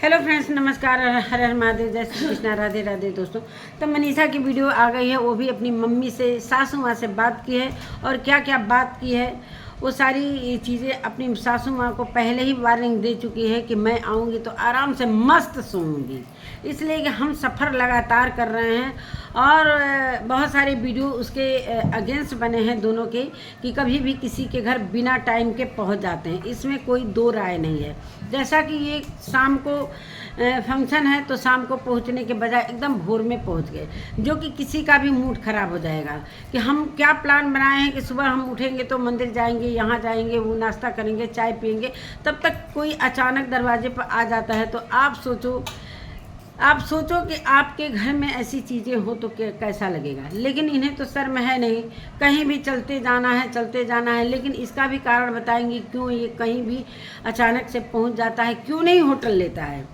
Hello friends, नमस्कार। हर हर महादेव, जय श्री कृष्णा, राधे राधे। दोस्तों, तो मनीषा की वीडियो आ गई है, वो भी अपनी मम्मी से, सासू माँ से बात की है और क्या क्या बात की है वो सारी चीज़ें अपनी सासू माँ को पहले ही वार्निंग दे चुकी है कि मैं आऊँगी तो आराम से मस्त सोऊंगी। इसलिए कि हम सफ़र लगातार कर रहे हैं और बहुत सारे वीडियो उसके अगेंस्ट बने हैं दोनों के कि कभी भी किसी के घर बिना टाइम के पहुंच जाते हैं। इसमें कोई दो राय नहीं है। जैसा कि ये शाम को फंक्शन है तो शाम को पहुंचने के बजाय एकदम भोर में पहुंच गए, जो कि किसी का भी मूड ख़राब हो जाएगा कि हम क्या प्लान बनाए हैं कि सुबह हम उठेंगे तो मंदिर जाएंगे, यहाँ जाएंगे, वो नाश्ता करेंगे, चाय पियेंगे, तब तक कोई अचानक दरवाजे पर आ जाता है। तो आप सोचो कि आपके घर में ऐसी चीज़ें हो तो कैसा लगेगा। लेकिन इन्हें तो शर्म है नहीं, कहीं भी चलते जाना है। लेकिन इसका भी कारण बताएंगे क्यों ये कहीं भी अचानक से पहुंच जाता है, क्यों नहीं होटल लेता है।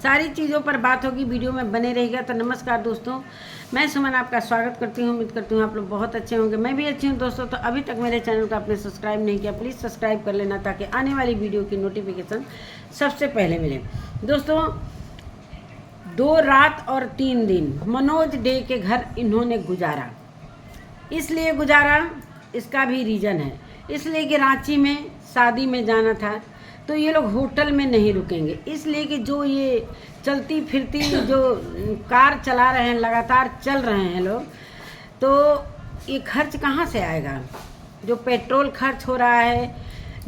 सारी चीज़ों पर बात होगी, वीडियो में बने रहेगा। तो नमस्कार दोस्तों, मैं सुमन आपका स्वागत करती हूँ। उम्मीद करती हूँ आप लोग बहुत अच्छे होंगे, मैं भी अच्छी हूँ। दोस्तों, तो अभी तक मेरे चैनल को आपने सब्सक्राइब नहीं किया, प्लीज़ सब्सक्राइब कर लेना ताकि आने वाली वीडियो की नोटिफिकेशन सबसे पहले मिले। दोस्तों, 2 रात और 3 दिन मनोज डे के घर इन्होंने गुजारा। इसलिए गुजारा, इसका भी रीज़न है। इसलिए कि रांची में शादी में जाना था तो ये लोग होटल में नहीं रुकेंगे। इसलिए कि जो ये चलती फिरती जो कार चला रहे हैं, लगातार चल रहे हैं लोग, तो ये खर्च कहाँ से आएगा? जो पेट्रोल खर्च हो रहा है,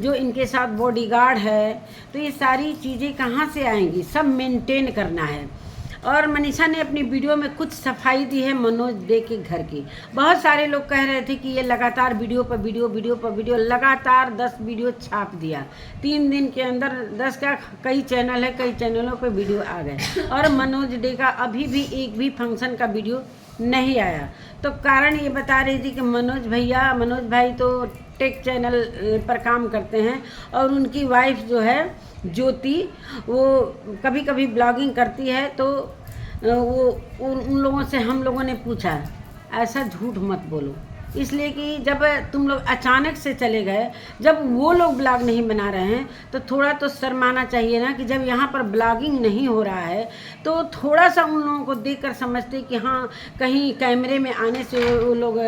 जो इनके साथ बॉडीगार्ड है, तो ये सारी चीज़ें कहाँ से आएंगी? सब मेंटेन करना है। और मनीषा ने अपनी वीडियो में कुछ सफाई दी है मनोज डे के घर की। बहुत सारे लोग कह रहे थे कि ये लगातार वीडियो पर वीडियो लगातार 10 वीडियो छाप दिया। 3 दिन के अंदर 10 का कई चैनल है, कई चैनलों पर वीडियो आ गए और मनोज डे का अभी भी एक भी फंक्शन का वीडियो नहीं आया। तो कारण ये बता रही थी कि मनोज भाई तो टेक चैनल पर काम करते हैं और उनकी वाइफ जो है ज्योति, वो कभी कभी ब्लॉगिंग करती है। तो वो उन लोगों से हम लोगों ने पूछा, ऐसा झूठ मत बोलो। इसलिए कि जब तुम लोग अचानक से चले गए, जब वो लोग ब्लॉग नहीं बना रहे हैं तो थोड़ा तो शर्माना चाहिए ना। कि जब यहाँ पर ब्लॉगिंग नहीं हो रहा है तो थोड़ा सा उन लोगों को देखकर समझते कि हाँ, कहीं कैमरे में आने से वो लोग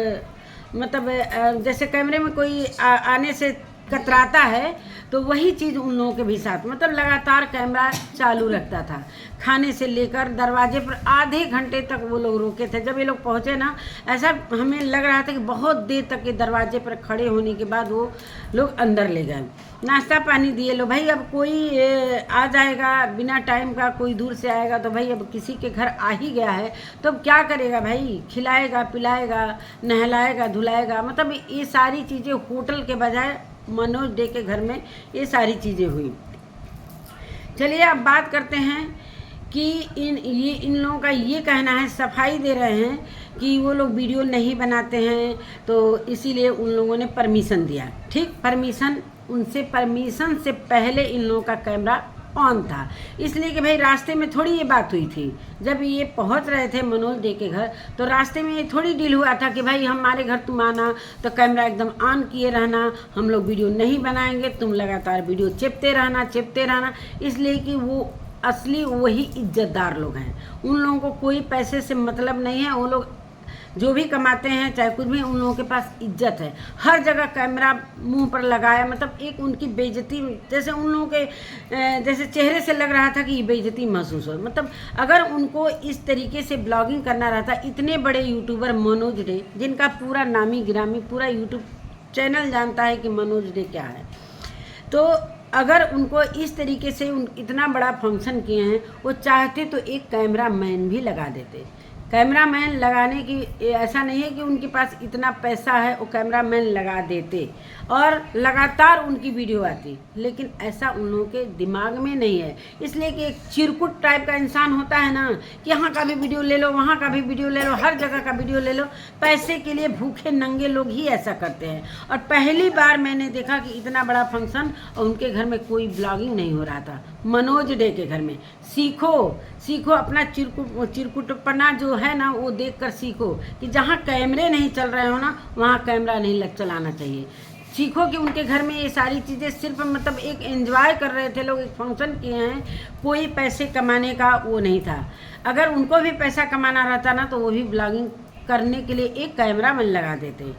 मतलब जैसे कैमरे में कोई आने से कतराता है, तो वही चीज़ उन लोगों के भी साथ, मतलब लगातार कैमरा चालू रखता था। खाने से लेकर दरवाजे पर आधे घंटे तक वो लोग रोके थे। जब ये लोग पहुँचे ना, ऐसा हमें लग रहा था कि बहुत देर तक के दरवाजे पर खड़े होने के बाद वो लोग अंदर ले गए। नाश्ता पानी दिए। लो भाई, अब कोई आ जाएगा बिना टाइम का, कोई दूर से आएगा तो भाई अब किसी के घर आ ही गया है तो अब क्या करेगा भाई? खिलाएगा, पिलाएगा, नहलाएगा, धुलाएगा। मतलब ये सारी चीज़ें होटल के बजाय मनोज डे के घर में ये सारी चीज़ें हुई। चलिए अब बात करते हैं कि इन लोगों का ये कहना है, सफाई दे रहे हैं कि वो लोग वीडियो नहीं बनाते हैं तो इसीलिए उन लोगों ने परमिशन दिया। ठीक, परमिशन से पहले इन लोगों का कैमरा ऑन था। इसलिए कि भाई रास्ते में थोड़ी ये बात हुई थी। जब ये पहुंच रहे थे मनोज डे के घर तो रास्ते में ये थोड़ी डील हुआ था कि भाई हमारे घर तुम आना तो कैमरा एकदम ऑन किए रहना, हम लोग वीडियो नहीं बनाएंगे, तुम लगातार वीडियो चिपते रहना। इसलिए कि वो असली वही इज्जतदार लोग हैं। उन लोगों को कोई पैसे से मतलब नहीं है। वो लोग जो भी कमाते हैं चाहे कुछ भी, उन लोगों के पास इज्जत है। हर जगह कैमरा मुंह पर लगाया, मतलब एक उनकी बेइज्जती, जैसे उन लोगों के जैसे चेहरे से लग रहा था कि ये बेइज्जती महसूस हो। मतलब अगर उनको इस तरीके से ब्लॉगिंग करना रहता, इतने बड़े यूट्यूबर मनोज डे, जिनका पूरा नामी गिरामी पूरा यूट्यूब चैनल जानता है कि मनोज डे क्या है, तो अगर उनको इस तरीके से इतना बड़ा फंक्शन किए हैं, वो चाहते तो एक कैमरा मैन भी लगा देते। कैमरा मैन लगाने की ऐसा नहीं है कि उनके पास इतना पैसा है, वो कैमरा मैन लगा देते और लगातार उनकी वीडियो आती। लेकिन ऐसा उन लोगों के दिमाग में नहीं है। इसलिए कि एक चिरकुट टाइप का इंसान होता है ना, कि यहाँ का भी वीडियो ले लो, वहाँ का भी वीडियो ले लो, हर जगह का वीडियो ले लो। पैसे के लिए भूखे नंगे लोग ही ऐसा करते हैं। और पहली बार मैंने देखा कि इतना बड़ा फंक्शन और उनके घर में कोई ब्लॉगिंग नहीं हो रहा था। मनोज डे के घर में सीखो अपना चिरकुटपना जो है ना, वो देखकर सीखो कि जहाँ कैमरे नहीं चल रहे हो ना, वहाँ कैमरा नहीं चलाना चाहिए। सीखो कि उनके घर में ये सारी चीज़ें सिर्फ मतलब एक एंजॉय कर रहे थे लोग, एक फंक्शन किए हैं, कोई पैसे कमाने का वो नहीं था। अगर उनको भी पैसा कमाना रहता ना तो वो भी ब्लॉगिंग करने के लिए एक कैमरा मैन लगा देते।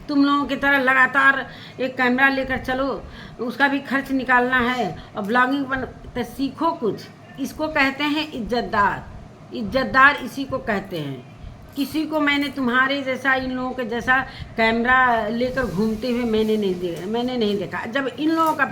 तुम लोगों की तरह लगातार एक कैमरा लेकर चलो, उसका भी खर्च निकालना है और ब्लॉगिंग बन तो सीखो कुछ। इसको कहते हैं इज्जतदार, इज्जतदार इसी को कहते हैं। किसी को मैंने तुम्हारे जैसा, इन लोगों के जैसा कैमरा लेकर घूमते हुए मैंने नहीं देखा। जब इन लोगों का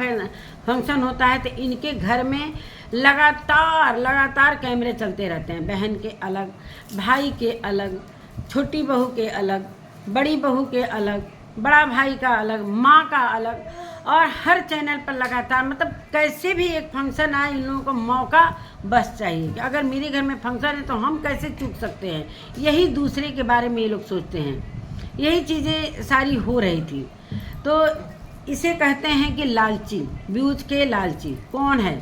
फंक्शन होता है तो इनके घर में लगातार कैमरे चलते रहते हैं। बहन के अलग, भाई के अलग, छोटी बहू के अलग, बड़ी बहू के अलग, बड़ा भाई का अलग, माँ का अलग, और हर चैनल पर लगातार मतलब कैसे भी एक फंक्शन आए इन लोगों को मौका बस चाहिए कि अगर मेरे घर में फंक्शन है तो हम कैसे चूक सकते हैं। यही दूसरे के बारे में ये लोग सोचते हैं। यही चीज़ें सारी हो रही थी। तो इसे कहते हैं कि लालची, व्यूज के लालची कौन है।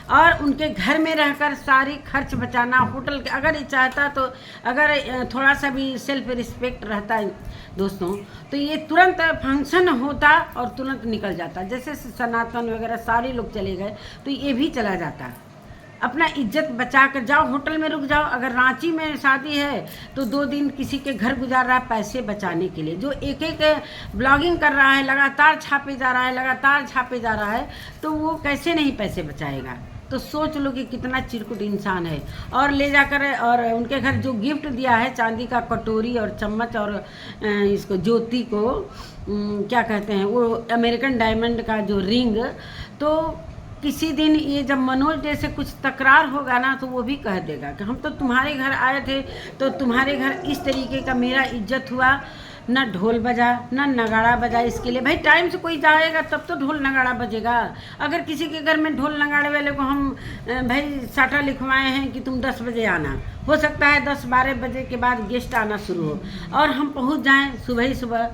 और उनके घर में रहकर सारी खर्च बचाना, होटल के अगर ये चाहता तो अगर थोड़ा सा भी सेल्फ रिस्पेक्ट रहता है दोस्तों तो ये तुरंत फंक्शन होता और तुरंत निकल जाता। जैसे सनातन वगैरह सारे लोग चले गए तो ये भी चला जाता। अपना इज्जत बचा कर जाओ, होटल में रुक जाओ। अगर रांची में शादी है तो 2 दिन किसी के घर गुजार रहा है पैसे बचाने के लिए। जो एक ब्लॉगिंग कर रहा है, लगातार छापे जा रहा है तो वो कैसे नहीं पैसे बचाएगा। तो सोच लो कि कितना चिरकुट इंसान है। और ले जाकर और उनके घर जो गिफ्ट दिया है, चांदी का कटोरी और चम्मच और इसको ज्योति को क्या कहते हैं वो अमेरिकन डायमंड का जो रिंग। तो किसी दिन ये जब मनोज डे से कुछ तकरार होगा ना तो वो भी कह देगा कि हम तो तुम्हारे घर आए थे तो तुम्हारे घर इस तरीके का मेरा इज्जत हुआ, ना ढोल बजा ना नगाड़ा बजा। इसके लिए भाई टाइम से कोई जाएगा तब तो ढोल नगाड़ा बजेगा। अगर किसी के घर में ढोल नगाड़े वाले को हम भाई साटा लिखवाए हैं कि तुम 10 बजे आना, हो सकता है 10-12 बजे के बाद गेस्ट आना शुरू हो और हम पहुंच जाएं सुबह ही सुबह,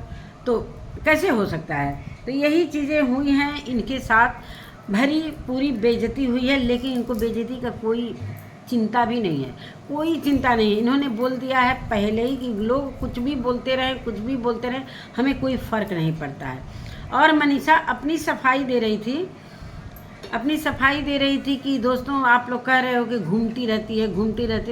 तो कैसे हो सकता है। तो यही चीज़ें हुई हैं इनके साथ, भरी पूरी बेइज्जती हुई है। लेकिन इनको बेइज्जती का कोई चिंता भी नहीं है, कोई चिंता नहीं है। इन्होंने बोल दिया है पहले ही कि लोग कुछ भी बोलते रहें, हमें कोई फ़र्क नहीं पड़ता है। और मनीषा अपनी सफाई दे रही थी कि दोस्तों आप लोग कह रहे हो कि घूमती रहती है,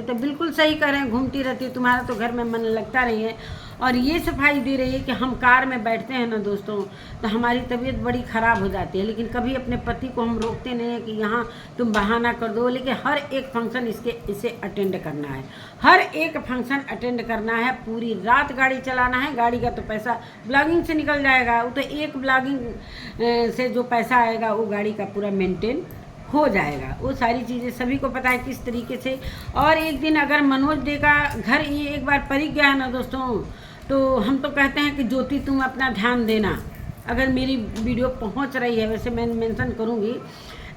तो बिल्कुल सही कह रहे हैं, घूमती रहती है। तुम्हारा तो घर में मन लगता नहीं है। और ये सफाई दे रही है कि हम कार में बैठते हैं ना दोस्तों तो हमारी तबीयत बड़ी ख़राब हो जाती है, लेकिन कभी अपने पति को हम रोकते नहीं हैं कि यहाँ तुम बहाना कर दो। लेकिन हर एक फंक्शन इसे अटेंड करना है, हर एक फंक्शन अटेंड करना है। पूरी रात गाड़ी चलाना है, गाड़ी का तो पैसा ब्लॉगिंग से निकल जाएगा। वो तो एक ब्लॉगिंग से जो पैसा आएगा वो गाड़ी का पूरा मेंटेन हो जाएगा। वो सारी चीज़ें सभी को पता है किस तरीके से। और एक दिन अगर मनोज डे का घर ये एक बार परी गया है ना दोस्तों तो हम तो कहते हैं कि ज्योति तुम अपना ध्यान देना। अगर मेरी वीडियो पहुंच रही है, वैसे मैं मेंशन करूंगी,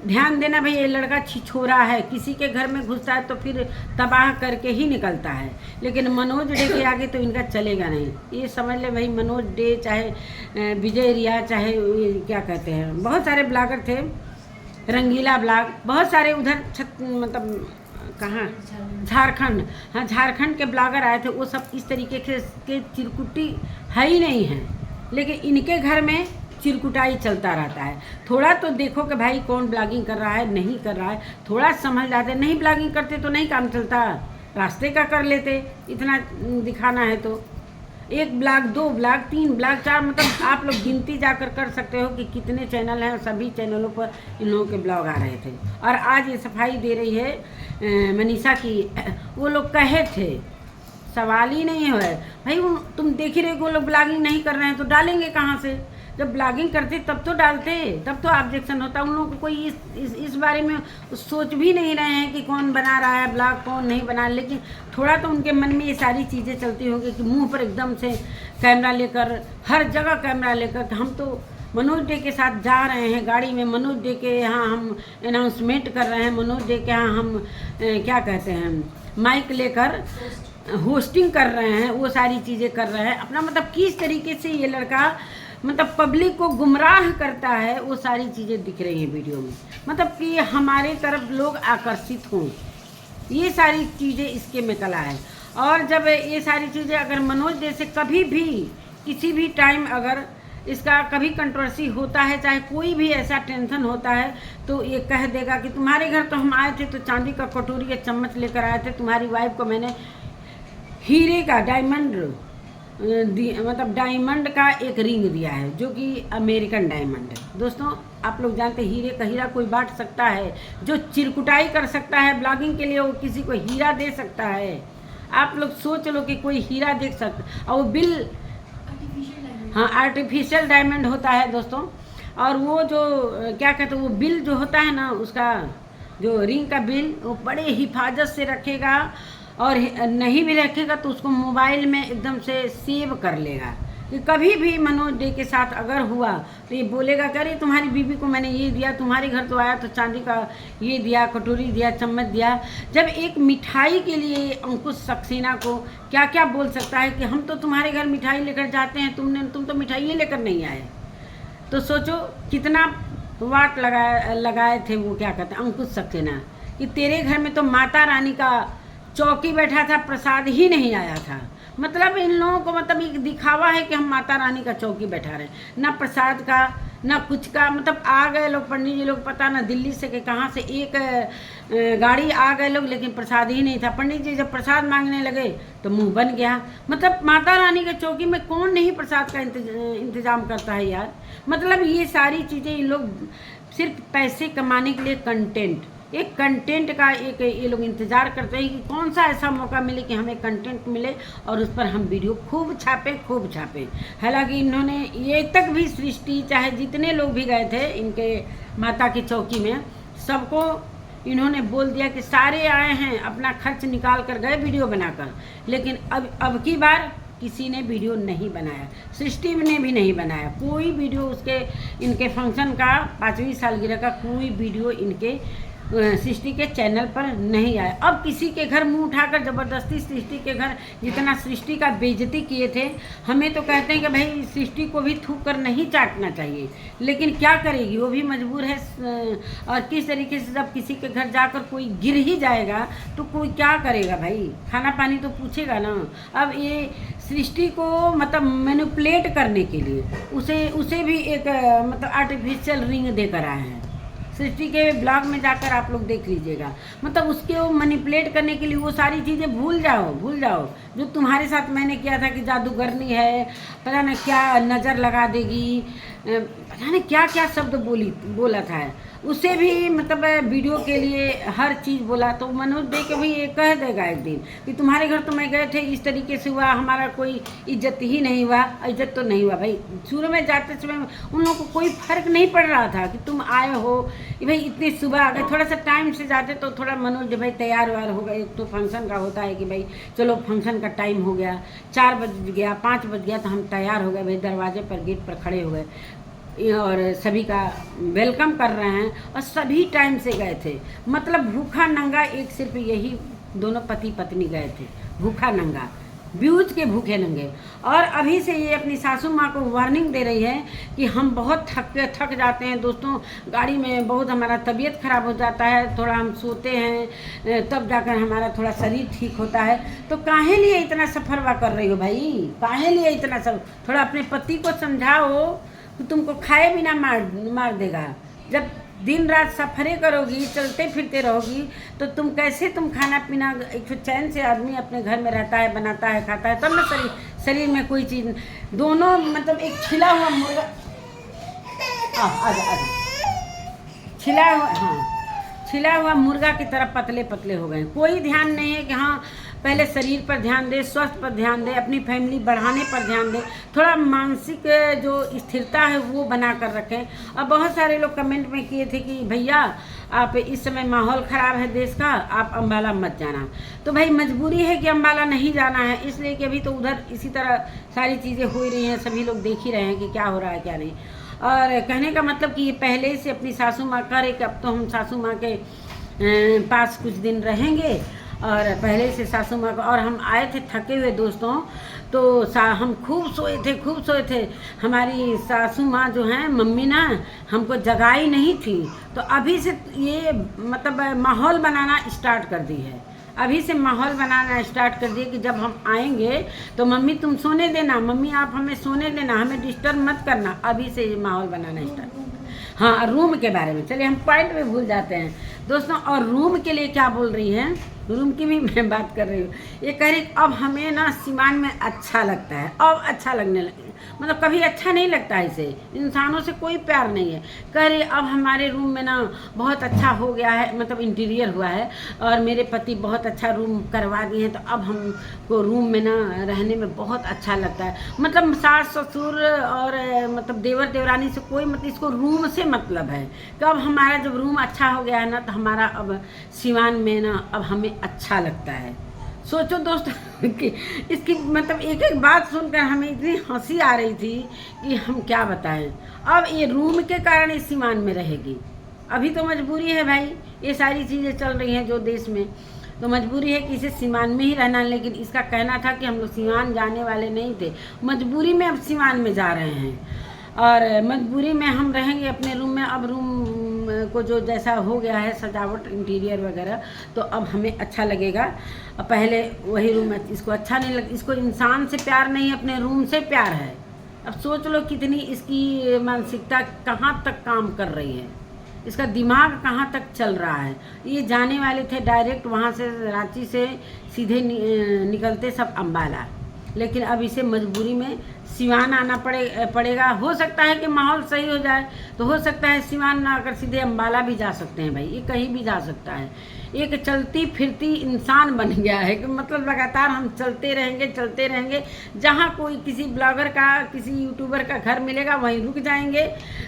ध्यान देना भाई ये लड़का छिछोरा है, किसी के घर में घुसता है तो फिर तबाह करके ही निकलता है। लेकिन मनोज डे के आगे तो इनका चलेगा नहीं। ये समझ ले भाई, मनोज डे चाहे विजय रिया चाहे क्या कहते हैं, बहुत सारे ब्लॉगर थे, रंगीला ब्लॉग, बहुत सारे उधर मतलब कहाँ झारखंड, हाँ झारखंड के ब्लॉगर आए थे। वो सब इस तरीके के चिरकुटी है ही नहीं है, लेकिन इनके घर में चिरकुटाई चलता रहता है। थोड़ा तो देखो कि भाई कौन ब्लॉगिंग कर रहा है नहीं कर रहा है, थोड़ा समझ जाते। नहीं ब्लॉगिंग करते तो नहीं काम चलता, रास्ते का कर लेते। इतना दिखाना है तो 1 ब्लॉग 2 ब्लॉग 3 ब्लॉग 4 मतलब आप लोग गिनती जाकर कर सकते हो कि कितने चैनल हैं। सभी चैनलों पर इन लोगों के ब्लॉग आ रहे थे। और आज ये सफाई दे रही है मनीषा की। वो लोग कहे थे, सवाल ही नहीं है भाई, तुम देख ही रहे वो लोग ब्लॉगिंग नहीं कर रहे हैं तो डालेंगे कहाँ से। जब ब्लॉगिंग करते तब तो डालते, तब तो ऑब्जेक्शन होता। उन लोगों को कोई इस बारे में सोच भी नहीं रहे हैं कि कौन बना रहा है ब्लॉग कौन नहीं बना। लेकिन थोड़ा तो उनके मन में ये सारी चीज़ें चलती होंगी कि मुंह पर एकदम से कैमरा लेकर, हर जगह कैमरा लेकर कि हम तो मनोज डे के साथ जा रहे हैं गाड़ी में, मनोज डे के यहाँ हम अनाउंसमेंट कर रहे हैं, मनोज डे के यहाँ हम क्या कहते हैं माइक लेकर होस्टिंग कर रहे हैं, वो सारी चीज़ें कर रहे हैं अपना। मतलब किस तरीके से ये लड़का मतलब पब्लिक को गुमराह करता है, वो सारी चीज़ें दिख रही हैं वीडियो में। मतलब कि हमारे तरफ लोग आकर्षित हों, ये सारी चीज़ें इसके में कला है। और जब ये सारी चीज़ें अगर मनोज डे से कभी भी किसी भी टाइम अगर इसका कभी कंट्रोवर्सी होता है, चाहे कोई भी ऐसा टेंशन होता है तो ये कह देगा कि तुम्हारे घर तो हम आए थे तो चांदी का कटोरी या चम्मच लेकर आए थे, तुम्हारी वाइफ को मैंने हीरे का मतलब डायमंड का एक रिंग दिया है, जो कि अमेरिकन डायमंड है। दोस्तों आप लोग जानते हैं हीरे का हीरा कोई बांट सकता है, जो चिरकुटाई कर सकता है ब्लॉगिंग के लिए वो किसी को हीरा दे सकता है। आप लोग सोच लो कि कोई हीरा देख सकता, और वो बिल हाँ आर्टिफिशियल डायमंड होता है दोस्तों। और वो जो क्या कहते हैं वो बिल जो होता है ना, उसका जो रिंग का बिल वो बड़े हिफाजत से रखेगा, और नहीं भी रखेगा तो उसको मोबाइल में एकदम से सेव कर लेगा कि कभी भी मनोज डे के साथ अगर हुआ तो ये बोलेगा कि अरे तुम्हारी बीवी को मैंने ये दिया, तुम्हारे घर तो आया तो चांदी का ये दिया, कटोरी दिया, चम्मच दिया। जब एक मिठाई के लिए अंकुश सक्सेना को क्या क्या बोल सकता है कि हम तो तुम्हारे घर मिठाई लेकर जाते हैं, तुम तो मिठाई लेकर नहीं आए। तो सोचो कितना वाट लगाए थे वो क्या कहते हैं अंकुश सक्सेना कि तेरे घर में तो माता रानी का चौकी बैठा था, प्रसाद ही नहीं आया था। मतलब इन लोगों को मतलब एक दिखावा है कि हम माता रानी का चौकी बैठा रहे, ना प्रसाद का ना कुछ का। मतलब आ गए लोग पंडित जी लोग, पता ना दिल्ली से कि कहाँ से एक गाड़ी आ गए लोग, लेकिन प्रसाद ही नहीं था। पंडित जी जब प्रसाद मांगने लगे तो मुंह बन गया। मतलब माता रानी के चौकी में कौन नहीं प्रसाद का इंतजाम करता है यार। मतलब ये सारी चीज़ें इन लोग सिर्फ पैसे कमाने के लिए एक कंटेंट का एक ये लोग इंतज़ार करते हैं कि कौन सा ऐसा मौका मिले कि हमें कंटेंट मिले और उस पर हम वीडियो खूब छापें। हालांकि इन्होंने ये तक भी सृष्टि चाहे जितने लोग भी गए थे इनके माता की चौकी में, सबको इन्होंने बोल दिया कि सारे आए हैं अपना खर्च निकाल कर गए वीडियो बनाकर। लेकिन अब की बार किसी ने वीडियो नहीं बनाया, सृष्टि ने भी नहीं बनाया कोई वीडियो। उसके इनके फंक्शन का 5वीं सालगिरह का कोई वीडियो इनके सृष्टि के चैनल पर नहीं आया। अब किसी के घर मुंह उठाकर ज़बरदस्ती सृष्टि के घर जितना सृष्टि का बेइज्जती किए थे, हमें तो कहते हैं कि भाई सृष्टि को भी थूक कर नहीं चाटना चाहिए, लेकिन क्या करेगी वो भी मजबूर है। और किस तरीके से जब किसी के घर जाकर कोई गिर ही जाएगा तो कोई क्या करेगा भाई, खाना पानी तो पूछेगा ना। अब ये सृष्टि को मतलब मैनिपुलेट करने के लिए उसे भी एक मतलब आर्टिफिशियल रिंग देकर आए हैं। सृष्टि के ब्लॉग में जाकर आप लोग देख लीजिएगा। मतलब उसके वो मैनिपुलेट करने के लिए वो सारी चीज़ें भूल जाओ जो तुम्हारे साथ मैंने किया था कि जादूगरनी है, पता ना क्या नज़र लगा देगी, पता नहीं क्या क्या शब्द बोला था। उसे भी मतलब वीडियो के लिए हर चीज़ बोला। तो मनोज दे के भी ये कह देगा एक दिन कि तुम्हारे घर तो मैं गए थे इस तरीके से हुआ, हमारा कोई इज्जत ही नहीं हुआ। इज्जत तो नहीं हुआ भाई, शुरू में जाते समय उन लोगों को कोई फर्क नहीं पड़ रहा था कि तुम आए हो कि भाई इतनी सुबह आ गए। थोड़ा सा टाइम से जाते तो थोड़ा मनोज भाई तैयार वार हो गए। तो फंक्शन का होता है कि भाई चलो फंक्शन का टाइम हो गया, 4 बज गया 5 बज गया तो हम तैयार हो गए भाई, दरवाजे पर गेट पर खड़े हो गए और सभी का वेलकम कर रहे हैं और सभी टाइम से गए थे। मतलब भूखा नंगा एक सिर्फ यही दोनों पति पत्नी गए थे, भूखा नंगा, व्यूज के भूखे नंगे। और अभी से ये अपनी सासू माँ को वार्निंग दे रही है कि हम बहुत थक जाते हैं दोस्तों, गाड़ी में बहुत हमारा तबीयत खराब हो जाता है, थोड़ा हम सोते हैं तब जाकर हमारा थोड़ा शरीर ठीक होता है। तो काहे लिए इतना सफरवा कर रही हो भाई, काहे लिए इतना सब। थोड़ा अपने पति को समझाओ कि तुमको खाए बिना मार देगा। जब दिन रात सफरे करोगी, चलते फिरते रहोगी तो तुम खाना पीना एक चैन से आदमी अपने घर में रहता है, बनाता है, खाता है, तब ना शरीर में कोई चीज़। दोनों मतलब एक छिला हुआ मुर्गा छिला हुआ मुर्गा की तरह पतले पतले हो गए। कोई ध्यान नहीं है कि हाँ पहले शरीर पर ध्यान दे, स्वास्थ्य पर ध्यान दे, अपनी फैमिली बढ़ाने पर ध्यान दे, थोड़ा मानसिक जो स्थिरता है वो बना कर रखें। और बहुत सारे लोग कमेंट में किए थे कि भैया आप इस समय माहौल ख़राब है देश का, आप अम्बाला मत जाना। तो भाई मजबूरी है कि अम्बाला नहीं जाना है, इसलिए कि अभी तो उधर इसी तरह सारी चीज़ें हो रही हैं, सभी लोग देख ही रहे हैं कि क्या हो रहा है क्या नहीं। और कहने का मतलब कि ये पहले से अपनी सासू माँ करे कि अब तो हम सासू माँ के पास कुछ दिन रहेंगे। और पहले से सासू माँ को, और हम आए थे थके हुए दोस्तों, तो हम खूब सोए थे। हमारी सासू माँ जो हैं मम्मी ना हमको जगाई नहीं थी, तो अभी से ये मतलब माहौल बनाना स्टार्ट कर दी है। अभी से माहौल बनाना स्टार्ट कर दिए कि जब हम आएंगे तो मम्मी तुम सोने देना, मम्मी आप हमें सोने देना, हमें डिस्टर्ब मत करना। अभी से ये माहौल बनाना स्टार्ट। हाँ, रूम के बारे में चलिए हम पॉइंट में भूल जाते हैं दोस्तों। और रूम के लिए क्या बोल रही हैं, रूम की भी मैं बात कर रही हूँ। ये कह रही अब हमें ना सिवान में अच्छा लगता है, अब अच्छा लगने लगे, मतलब कभी अच्छा नहीं लगता है, इसे इंसानों से कोई प्यार नहीं है। कह रही अब हमारे रूम में ना बहुत अच्छा हो गया है, मतलब इंटीरियर हुआ है और मेरे पति बहुत अच्छा रूम करवा दिए हैं, तो अब हमको रूम में ना रहने में बहुत अच्छा लगता है। मतलब सास ससुर और मतलब देवर देवरानी से कोई मतलब, इसको रूम से मतलब है कि अब हमारा जब रूम अच्छा हो गया है ना, तो हमारा अब सिवान में ना अब हमें अच्छा लगता है। सोचो दोस्तों कि इसकी मतलब एक एक बात सुनकर हमें इतनी हंसी आ रही थी कि हम क्या बताएं। अब ये रूम के कारण इस सिवान में रहेगी, अभी तो मजबूरी है भाई, ये सारी चीज़ें चल रही हैं जो देश में, तो मजबूरी है कि इसे सिवान में ही रहना। लेकिन इसका कहना था कि हम लोग सिवान जाने वाले नहीं थे, मजबूरी में अब सिवान में जा रहे हैं और मजबूरी में हम रहेंगे अपने रूम में। अब रूम को जो जैसा हो गया है सजावट इंटीरियर वगैरह, तो अब हमें अच्छा लगेगा। पहले वही रूम इसको अच्छा नहीं लग, इसको इंसान से प्यार नहीं, अपने रूम से प्यार है। अब सोच लो कितनी इसकी मानसिकता कहाँ तक काम कर रही है, इसका दिमाग कहाँ तक चल रहा है। ये जाने वाले थे डायरेक्ट वहाँ से, रांची से सीधे निकलते सब अम्बाला, लेकिन अब इसे मजबूरी में सिवान आना पड़ेगा। हो सकता है कि माहौल सही हो जाए तो हो सकता है सिवान ना आकर सीधे अम्बाला भी जा सकते हैं भाई, ये कहीं भी जा सकता है। एक चलती फिरती इंसान बन गया है कि मतलब लगातार हम चलते रहेंगे, जहाँ कोई किसी ब्लॉगर का किसी यूट्यूबर का घर मिलेगा वहीं रुक जाएंगे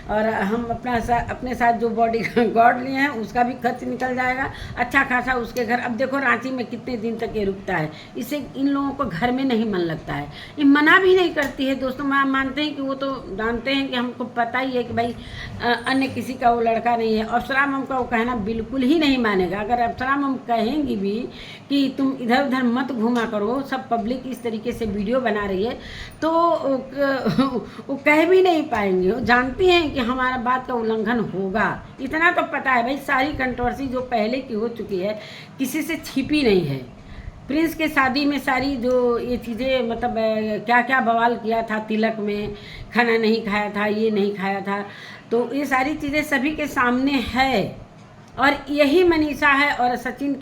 और हम अपने साथ जो बॉडी गार्ड लिए हैं उसका भी खर्च निकल जाएगा अच्छा खासा उसके घर। अब देखो रांची में कितने दिन तक ये रुकता है, इससे इन लोगों को घर में नहीं मन लगता है। ये मना भी नहीं करती है दोस्तों, मैं मानते हैं कि वो तो जानते हैं कि हमको पता ही है कि भाई अन्य किसी का वो लड़का नहीं है। अप्सरा मम का वो कहना बिल्कुल ही नहीं मानेगा। अगर अप्सरा मम कहेंगी भी कि तुम इधर उधर मत घूमा करो, सब पब्लिक इस तरीके से वीडियो बना रही है, तो वो कह भी नहीं पाएंगे। वो जानती हैं कि हमारा बात का उल्लंघन होगा, इतना तो पता है भाई। सारी कंट्रोवर्सी जो पहले की हो चुकी है किसी से छिपी नहीं है। प्रिंस के शादी में सारी जो ये चीज़ें मतलब क्या क्या बवाल किया था, तिलक में खाना नहीं खाया था, ये नहीं खाया था, तो ये सारी चीज़ें सभी के सामने है। और यही मनीषा है। और सचिन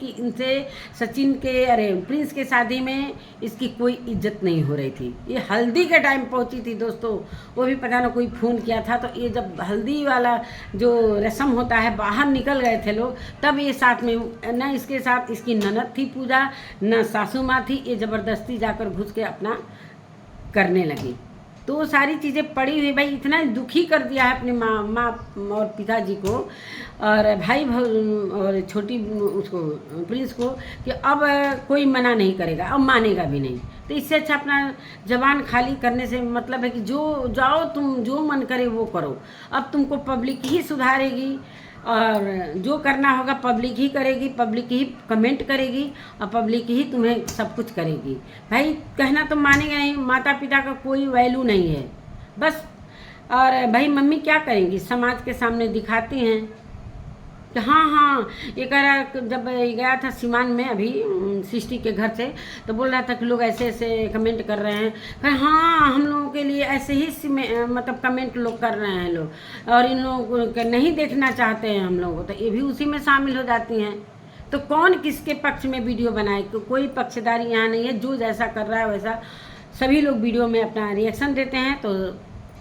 के प्रिंस के शादी में इसकी कोई इज्जत नहीं हो रही थी। ये हल्दी के टाइम पहुंची थी दोस्तों, वो भी पता ना कोई फ़ोन किया था, तो ये जब हल्दी वाला जो रस्म होता है बाहर निकल गए थे लोग, तब ये साथ में न इसके साथ इसकी ननद थी पूजा, न सासू माँ थी, ये ज़बरदस्ती जाकर घुस के अपना करने लगी। तो वो सारी चीज़ें पड़ी हुई भाई, इतना दुखी कर दिया है अपने माँ और पिताजी को और भाई और छोटी उसको प्रिंस को कि अब कोई मना नहीं करेगा, अब मानेगा भी नहीं। तो इससे अच्छा अपना जबान खाली करने से मतलब है कि जो जाओ तुम जो मन करे वो करो। अब तुमको पब्लिक ही सुधारेगी और जो करना होगा पब्लिक ही करेगी, पब्लिक ही कमेंट करेगी और पब्लिक ही तुम्हें सब कुछ करेगी। भाई कहना तो मानेगा नहीं, माता पिता का कोई वैल्यू नहीं है बस। और भाई मम्मी क्या करेंगी, समाज के सामने दिखाती हैं कि हाँ ये कह रहा। जब गया था सिवान में अभी सृष्टि के घर से, तो बोल रहा था कि लोग ऐसे ऐसे कमेंट कर रहे हैं। कहा हाँ हम लोगों के लिए ऐसे ही मतलब कमेंट लोग कर रहे हैं लोग, और इन लोगों को नहीं देखना चाहते हैं हम लोगों, तो ये भी उसी में शामिल हो जाती हैं। तो कौन किसके पक्ष में वीडियो बनाए, कोई पक्षधारी यहाँ नहीं है। जो जैसा कर रहा है वैसा सभी लोग वीडियो में अपना रिएक्शन देते हैं, तो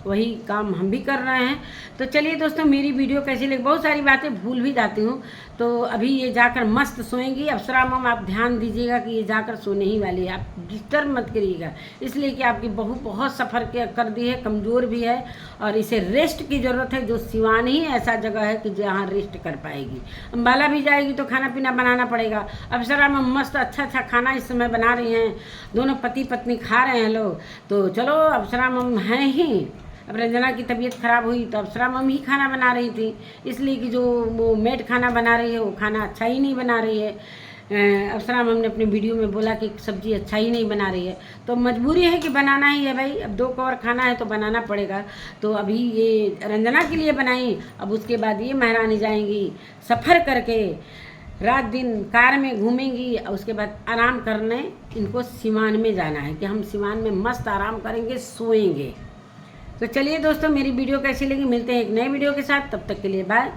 वही काम हम भी कर रहे हैं। तो चलिए दोस्तों, मेरी वीडियो कैसी लगी, बहुत सारी बातें भूल भी जाती हूँ, तो अभी ये जाकर मस्त सोएंगी। अप्सरा मम आप ध्यान दीजिएगा कि ये जाकर सोने ही वाली है, आप डिस्टर्ब मत करिएगा, इसलिए कि आपकी बहू बहुत सफ़र कर दी है, कमज़ोर भी है और इसे रेस्ट की ज़रूरत है। जो सिवान ही ऐसा जगह है कि जहाँ रेस्ट कर पाएगी। अम्बाला भी जाएगी तो खाना पीना बनाना पड़ेगा। अप्सरा मम मस्त अच्छा खाना इस समय बना रही हैं, दोनों पति पत्नी खा रहे हैं लोग। तो चलो अप्सरा मम हैं ही। अब रंजना की तबीयत ख़राब हुई तो अप्सरा मम ही खाना बना रही थी, इसलिए कि जो वो मेड खाना बना रही है वो खाना अच्छा ही नहीं बना रही है। अप्सरा मम ने अपने वीडियो में बोला कि सब्ज़ी अच्छा ही नहीं बना रही है, तो मजबूरी है कि बनाना ही है भाई। अब 2 कौर खाना है तो बनाना पड़ेगा। तो अभी ये रंजना के लिए बनाई, अब उसके बाद ये महारानी जाएंगी सफ़र करके रात दिन कार में घूमेंगी और उसके बाद आराम करने इनको सिवान में जाना है कि हम सिवान में मस्त आराम करेंगे, सोएंगे। तो चलिए दोस्तों, मेरी वीडियो कैसी लगी, मिलते हैं एक नए वीडियो के साथ, तब तक के लिए बाय।